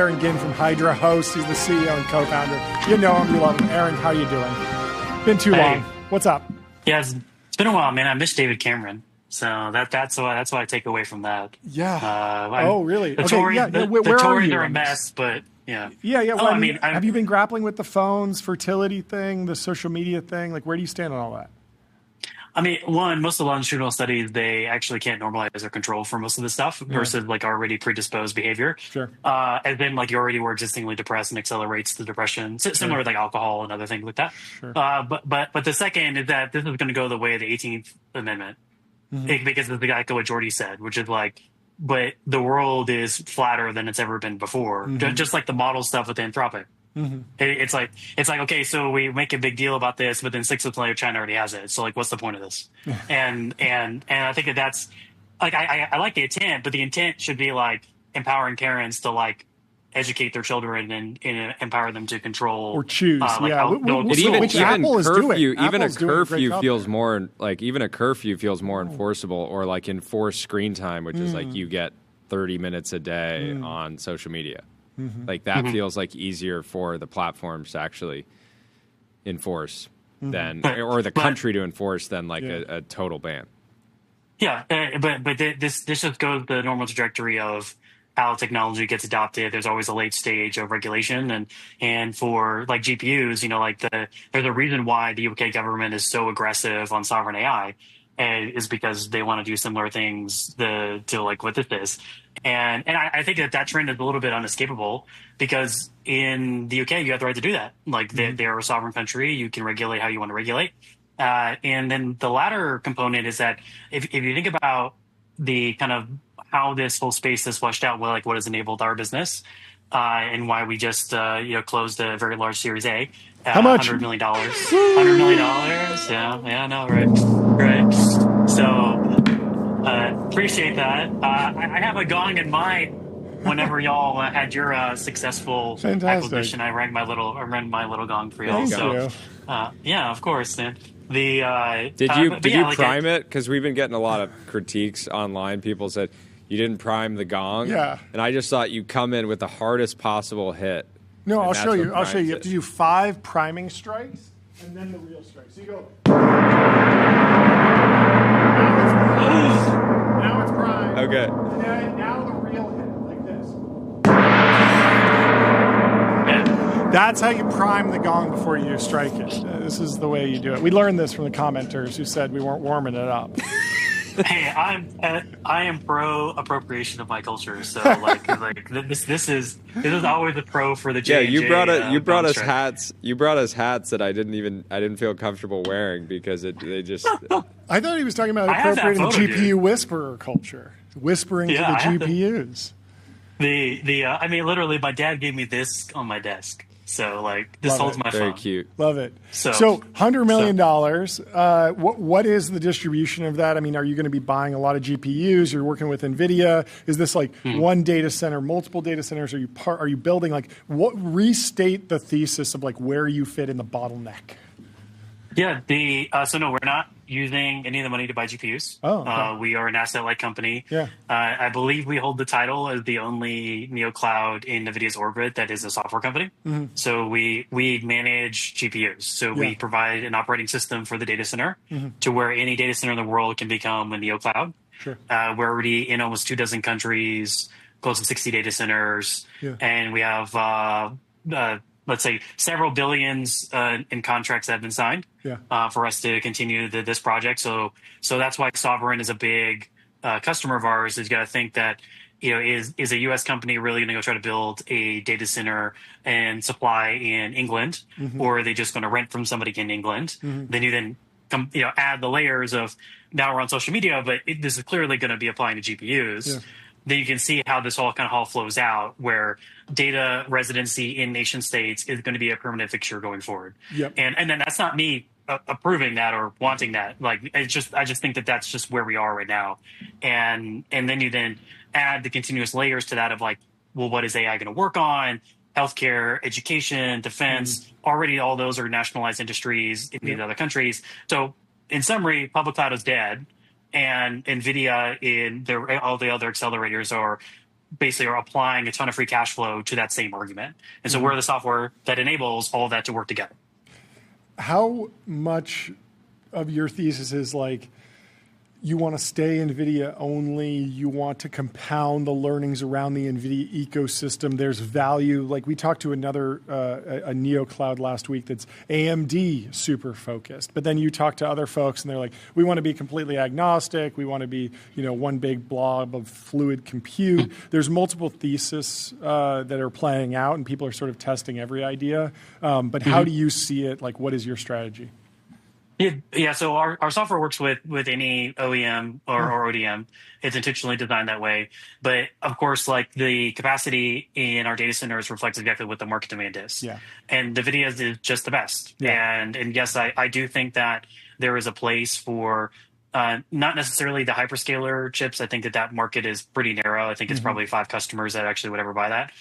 Aaron Ginn from Hydra Host. He's the CEO and co-founder. You know him, you love him. Aaron, how you doing? Been too long. What's up? Yeah, it's been a while, man. I miss David Cameron. So that's what I take away from that. Yeah. Oh, really? The okay. Tories are a mess, but yeah. Yeah. Well, I mean, have you been grappling with the phones, fertility thing, the social media thing? Like, where do you stand on all that? I mean, most of the longitudinal studies, they actually can't normalize or control for most of this stuff versus like already predisposed behavior. Sure. And then like you already were existingly depressed and accelerates the depression, similar to like alcohol and other things like that. Sure. But the second is that this is going to go the way of the 18th Amendment because of the guy what Jordy said, which is like, but the world is flatter than it's ever been before, just like the model stuff with Anthropic. It's like okay, so we make a big deal about this, but then 6 months later, China already has it. So like, what's the point of this? and I think that's like I like the intent, but the intent should be like empowering parents to like educate their children and empower them to control or choose. Which Apple is doing. Even a curfew feels more like enforceable, or like enforced screen time, which is like you get 30 minutes a day on social media. Like that feels like easier for the platforms to actually enforce than, or the country to enforce than like a total ban. Yeah, but this just goes the normal trajectory of how technology gets adopted. There's always a late stage of regulation, and for like GPUs, you know, like there's a reason why the UK government is so aggressive on sovereign AI. Is because they want to do similar things to like what this is. And I think that trend is a little bit unescapable because in the UK, you have the right to do that. Like they're a sovereign country. You can regulate how you want to regulate. And then the latter component is that if you think about the kind of how this whole space is fleshed out, well, like what has enabled our business and why we just closed a very large Series A. How much? $100 million. $100 million. Yeah, no, right. So, appreciate that. I have a gong in mind. Whenever y'all had your successful acquisition, I rang my little gong for y'all. Yeah, of course, man. Did you prime it? Because we've been getting a lot of critiques online. People said you didn't prime the gong. Yeah, and I just thought you come in with the hardest possible hit. No, I'll show you. You have to do 5 priming strikes and then the real strike. So you go. Now it's primed. Okay. Now the real hit, like this. That's how you prime the gong before you strike it. This is the way you do it. We learned this from the commenters who said we weren't warming it up. Hey, I am pro appropriation of my culture, so like this is always a pro for the J&J. Yeah, you brought us hats. You brought us hats that I didn't feel comfortable wearing because they just. I thought he was talking about appropriating the GPU whisperer culture, whispering to the GPUs. I mean, literally, my dad gave me this on my desk. So, like, this holds my phone. Very cute. Love it. So $100 million. What is the distribution of that? I mean, are you going to be buying a lot of GPUs? You're working with Nvidia. Is this like one data center, multiple data centers? Are you building like restate the thesis of like where you fit in the bottleneck? Yeah. So no, we're not using any of the money to buy GPUs. Oh, okay. We are an asset-light company. Yeah. I believe we hold the title as the only neocloud in NVIDIA's orbit that is a software company. So we manage GPUs. So we provide an operating system for the data center to where any data center in the world can become a neocloud. Sure. We're already in almost 24 countries, close to 60 data centers, and we have let's say several billions in contracts that have been signed for us to continue this project. So that's why Sovereign is a big customer of ours. Is got to think that is a U.S. company really going to go try to build a data center and supply in England, or are they just going to rent from somebody in England? Then you add the layers of now we're on social media, but this is clearly going to be applying to GPUs. Then you can see how this all flows out, where data residency in nation states is going to be a permanent fixture going forward. And then that's not me approving that or wanting that. Like I just think that that's just where we are right now. And then you add the continuous layers to that of like, well, what is AI going to work on? Healthcare, education, defense. Already all those are nationalized industries in these other countries. So in summary, public cloud is dead. And NVIDIA all the other accelerators are basically are applying a ton of free cash flow to that same argument. And so we're the software that enables all of that to work together. How much of your thesis is like, you want to stay NVIDIA only, you want to compound the learnings around the NVIDIA ecosystem, there's value. Like we talked to another, a NeoCloud last week that's AMD super focused. But then you talk to other folks and they're like, we want to be completely agnostic. We want to be, one big blob of fluid compute. There's multiple theses that are playing out and people are sort of testing every idea. But how do you see it? Like, what is your strategy? Yeah. So our software works with any OEM or ODM. It's intentionally designed that way. But of course, like the capacity in our data centers reflects exactly what the market demand is. Yeah. And NVIDIA is just the best. Yeah. And yes, I do think that there is a place for not necessarily the hyperscaler chips. I think that market is pretty narrow. I think it's probably 5 customers that actually would ever buy that.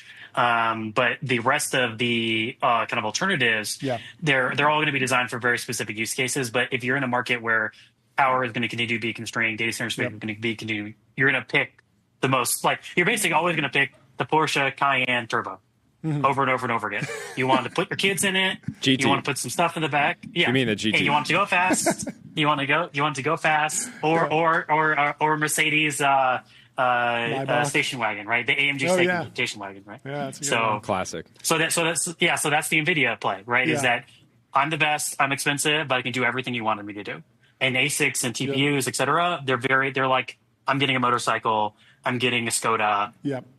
But the rest of the kind of alternatives, they're all going to be designed for very specific use cases. But if you're in a market where power is going to continue to be constrained, data center space is going to be continuing, you're going to pick the most, like you're basically always going to pick the Porsche Cayenne Turbo over and over and over again. You want to put your kids in it. GT. You want to put some stuff in the back. Yeah. You mean the GT? And you want to go fast. You want to go fast, or Mercedes. Station wagon, right? The AMG station wagon, right? Yeah, that's a good one. Classic. So that's the NVIDIA play, right? Is that I'm the best, I'm expensive, but I can do everything you wanted me to do. And ASICs and TPUs, et cetera, they're like, I'm getting a motorcycle, I'm getting a Skoda,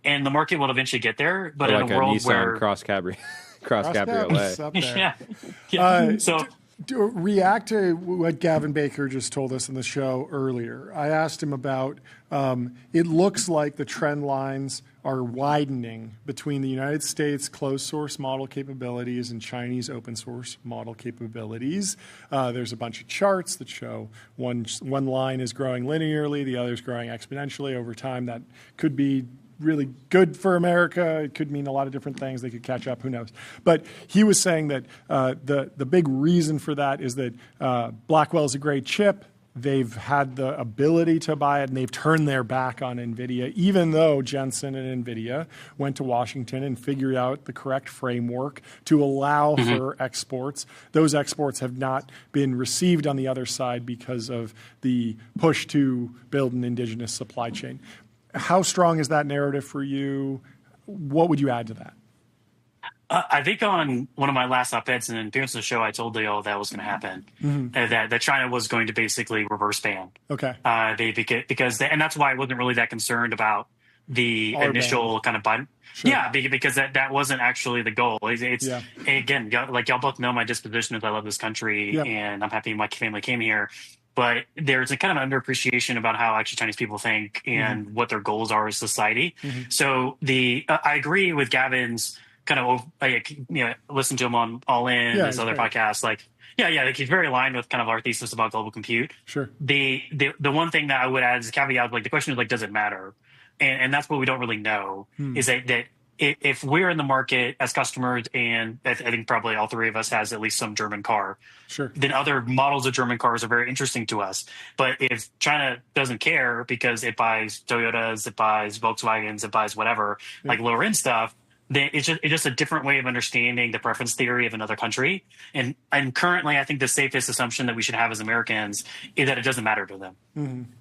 and the market will eventually get there. But or in like a world where cross cabriolet, up there. So. React to what Gavin Baker just told us in the show earlier. I asked him about, it looks like the trend lines are widening between the United States closed source model capabilities and Chinese open source model capabilities. There's a bunch of charts that show one line is growing linearly, the other is growing exponentially over time. That could be really good for America. It could mean a lot of different things. They could catch up. Who knows? But he was saying that the big reason for that is that Blackwell's a great chip. They've had the ability to buy it, and they've turned their back on NVIDIA, even though Jensen and NVIDIA went to Washington and figured out the correct framework to allow for exports. Those exports have not been received on the other side because of the push to build an indigenous supply chain. How strong is that narrative for you? What would you add to that? I think on one of my last op-eds and appearance of the show, I told you all that was going to happen, that China was going to basically reverse ban. Okay. And that's why I wasn't really that concerned about the initial kind of button. Sure. Yeah, because that wasn't actually the goal. It's again, like y'all both know my disposition is I love this country and I'm happy my family came here. But there's a kind of underappreciation about how actually Chinese people think and what their goals are as society. So I agree with Gavin's kind of, listen to him on All In, his other podcasts. Like he's very aligned with kind of our thesis about global compute. Sure. The one thing that I would add as a caveat, like the question is like, does it matter? And that's what we don't really know is that if we're in the market as customers, and I think probably all 3 of us has at least some German car, then other models of German cars are very interesting to us. But if China doesn't care because it buys Toyotas, it buys Volkswagens, it buys whatever, like lower end stuff, then it's just a different way of understanding the preference theory of another country. And currently, I think the safest assumption that we should have as Americans is that it doesn't matter to them,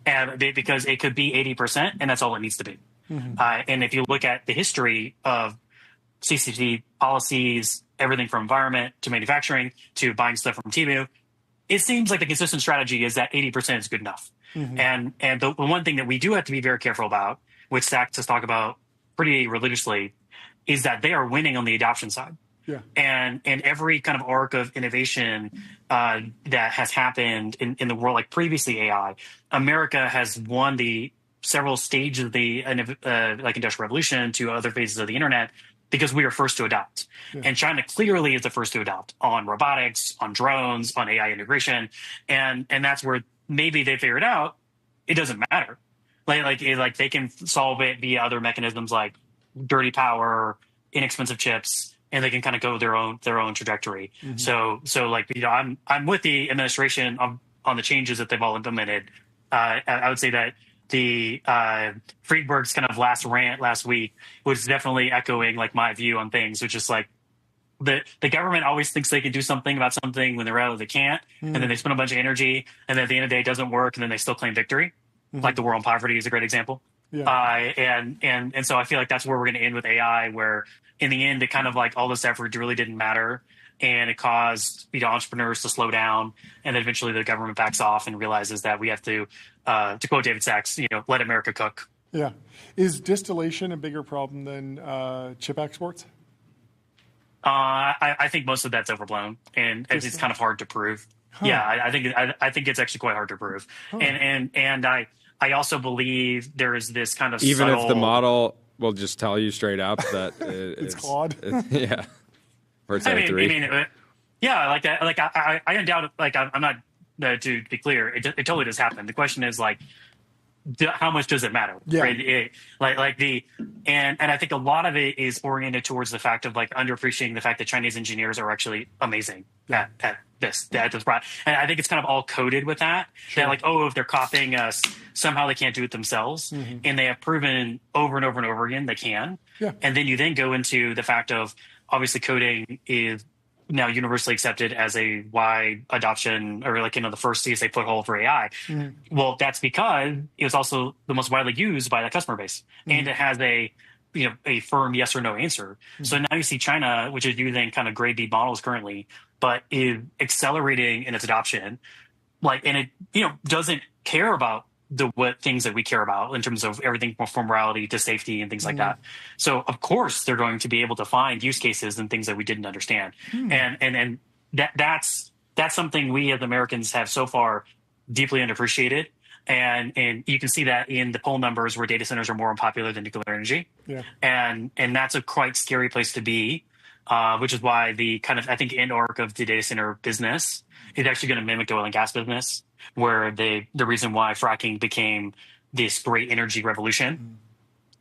and because it could be 80%, and that's all it needs to be. And if you look at the history of CCP policies, everything from environment to manufacturing to buying stuff from Temu, it seems like the consistent strategy is that 80% is good enough. And the one thing that we do have to be very careful about, which Sachs has talked about pretty religiously, is that they are winning on the adoption side. And every kind of arc of innovation that has happened in the world, like previously AI, America has won the several stages of the like industrial revolution to other phases of the internet because we are first to adopt. And China clearly is the first to adopt on robotics, on drones, on AI integration. And that's where maybe they figured out it doesn't matter. Like they can solve it via other mechanisms like dirty power, inexpensive chips, and they can kind of go their own trajectory. So like, I'm with the administration on the changes that they've all implemented. I would say that Friedberg's kind of last rant last week was definitely echoing like my view on things, which is like the government always thinks they can do something about something when they realize they can't, and then they spend a bunch of energy, and then at the end of the day it doesn't work, and then they still claim victory. Like the war on poverty is a great example. Yeah. And so I feel like that's where we're going to end with AI, where in the end it kind of like all this effort really didn't matter, and it caused entrepreneurs to slow down, and then eventually the government backs off and realizes that we have to quote David Sachs, let America cook. Yeah. Is distillation a bigger problem than chip exports? I think most of that's overblown, and it's kind of hard to prove. Huh. Yeah, I think it's actually quite hard to prove. Huh. And I also believe there is this kind of even subtle... if the model will just tell you straight up that it's flawed. Yeah. Or it's yeah, like that. Like I undoubtedly, like I'm not to be clear, it totally does happen. The question is like, how much does it matter? Yeah. Right? And I think a lot of it is oriented towards the fact of like underappreciating the fact that Chinese engineers are actually amazing at this product. And I think it's kind of all coded with that. Sure. That like, if they're copying us, somehow they can't do it themselves. Mm-hmm. And they have proven over and over and over again they can. Yeah. And then you then go into the fact of obviously coding is now universally accepted as a wide adoption, or like, the first CSA foothold for AI. Mm-hmm. Well, that's because it was also the most widely used by that customer base. Mm-hmm. And it has a firm yes or no answer. Mm-hmm. So now you see China, which is using kind of grade B models currently, but is accelerating in its adoption. And it, doesn't care about what things that we care about in terms of everything from morality to safety and things like that. So of course they're going to be able to find use cases and things that we didn't understand. And that's something we as Americans have so far deeply underappreciated. And you can see that in the poll numbers where data centers are more unpopular than nuclear energy. Yeah. And that's a quite scary place to be, which is why the kind of, I think, end arc of the data center business is actually going to mimic the oil and gas business, where the reason why fracking became this great energy revolution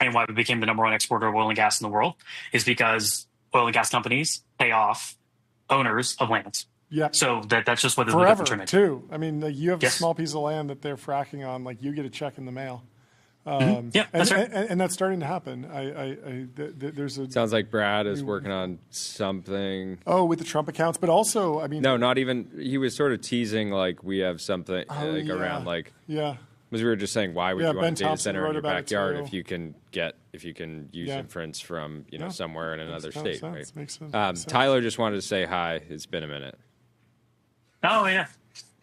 and why we became the number one exporter of oil and gas in the world is because oil and gas companies pay off owners of lands. Yeah. So that's just what forever too. I mean, you have a small piece of land that they're fracking on, like you get a check in the mail. Yeah, that's right. And that's starting to happen. There's a sounds like Brad is working on something. Oh, with the Trump accounts, but also, I mean, no, not even. He was sort of teasing like we have something around like because we were just saying why would you want a data center in your backyard if you can use inference from somewhere in another state. Right? Makes sense. Tyler just wanted to say hi. It's been a minute. Oh yeah.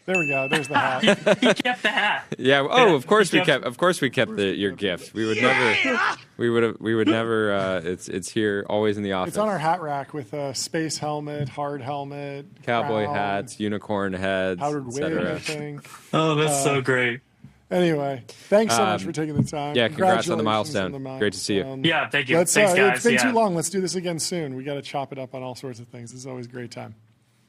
There we go. There's the hat. He kept the hat. Yeah. Oh, of course we kept. Of course we kept your gift. We would never. We would never. It's here, always in the office. It's on our hat rack with a space helmet, hard helmet, cowboy crown, hats, unicorn heads, powdered wig, I think. Oh, that's so great. Anyway, thanks so much for taking the time. Yeah, congrats on the milestone. Great to see you. Yeah, thank you. Thanks, guys. It's been too long. Let's do this again soon. We got to chop it up on all sorts of things. It's always a great time.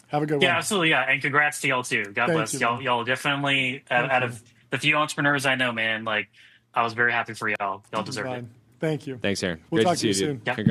Have a good one. Yeah, absolutely. Yeah, and congrats to y'all too. God bless y'all. Y'all definitely out of the few entrepreneurs I know, man. Like, I was very happy for y'all. Y'all deserve it. Thank you. Thanks, Aaron. We'll Great talk to see you you soon. Congrats.